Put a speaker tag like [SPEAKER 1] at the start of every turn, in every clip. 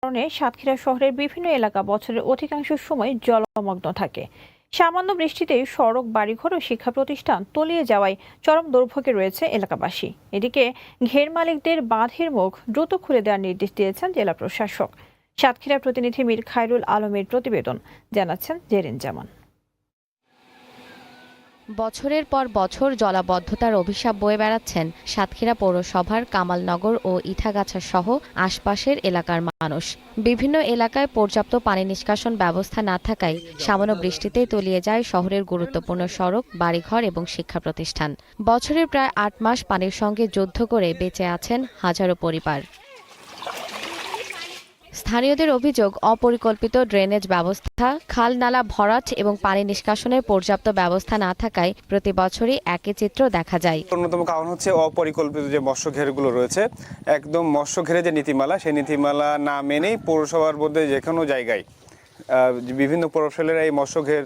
[SPEAKER 1] কারণে সাতক্ষীরা শহরের বিভিন্ন এলাকা বছরের অধিকাংশ সময় জলমগ্ন থাকে। সামান্য বৃষ্টিতেই সড়ক, বাড়িঘর ও শিক্ষা প্রতিষ্ঠান তলিয়ে যাওয়ায় চরম দুর্ভোগে রয়েছে এলাকাবাসী। এদিকে ঘের মালিকদের বাঁধের মুখ দ্রুত খুলে দেওয়ার নির্দেশ দিয়েছেন জেলা প্রশাসক। সাতক্ষীরা প্রতিনিধি মীর খায়রুল আলমের প্রতিবেদন, জানাচ্ছেন জেরিন জামান।
[SPEAKER 2] বছরের পর বছর জলাবদ্ধতার অভিশাপ বয়ে বেড়াচ্ছেন সাতক্ষীরা পৌরসভার কামালনগর ও ইটাগাছা সহ আশপাশের এলাকার মানুষ। বিভিন্ন এলাকায় পর্যাপ্ত পানি নিষ্কাশন ব্যবস্থা না থাকায় সামান্য বৃষ্টিতেই তলিয়ে যায় শহরের গুরুত্বপূর্ণ সড়ক, বাড়িঘর এবং শিক্ষা প্রতিষ্ঠান। বছরের প্রায় ৮ মাস পানির সঙ্গে যুদ্ধ করে বেঁচে আছেন হাজারো পরিবার। স্থানীয়দের অভিযোগ, অপরিকল্পিত ড্রেনেজ ব্যবস্থা, খাল নালা ভরাট এবং পানি নিষ্কাশনের পর্যাপ্ত ব্যবস্থা না থাকায় প্রতি বছরই একই চিত্র দেখা যায়।
[SPEAKER 3] অন্যতম কারণ হচ্ছে অপরিকল্পিত যে মৎস্য ঘেরগুলো রয়েছে, একদম মৎস্য ঘেরে যে নীতিমালা, সেই নীতিমালা না মেনেই পৌরসভার মধ্যে যে কোনো জায়গায় বিভিন্ন প্রকৌশলীরা এই মৎস্য ঘের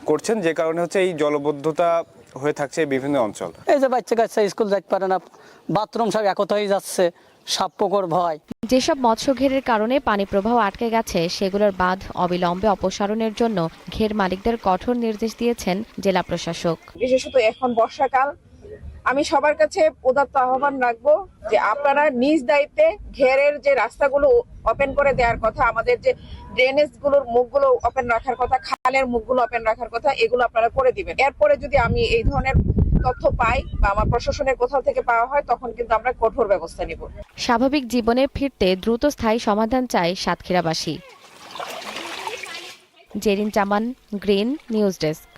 [SPEAKER 3] করছেন, যে কারণে হচ্ছে এই জলবদ্ধতা হয়ে থাকছে বিভিন্ন অঞ্চল।
[SPEAKER 4] এই যে বাচ্চা কাচ্চা স্কুল যাইতে পারে না, বাথরুম সব একত হয়ে যাচ্ছে, সাপ পোকর ভয়।
[SPEAKER 2] যেসব মৎস্য ঘেরের কারণে পানি প্রবাহ আটকে গেছে সেগুলোর বাঁধ অবিলম্বে অপসারণের জন্য ঘের মালিকদের কঠোর নির্দেশ দিয়েছেন জেলা প্রশাসক।
[SPEAKER 5] বিশেষত এখন বর্ষাকাল, আমি সবার কাছে উদাত্ত আহ্বান রাখবো যে আপনারা নিজ দায়িত্বে ঘেরের যে রাস্তাগুলো ওপেন করে দেওয়ার কথা, আমাদের যে ড্রেনেজ গুলোর মুখগুলো ওপেন রাখার কথা, খালের মুখগুলো ওপেন রাখার কথা, এগুলো আপনারা করে দিবেন। এরপরে যদি আমি এই ধরনের তথ্য পাই বা আমার প্রশাসনের কোথাও থেকে পাওয়া হয়, তখন কিন্তু আমরা কঠোর ব্যবস্থা নিব।
[SPEAKER 2] স্বাভাবিক জীবনে ফিরতে দ্রুত স্থায়ী সমাধান চায় সাতক্ষীরাবাসী। জেরিন জামান, গ্রিন নিউজ ডেস্ক।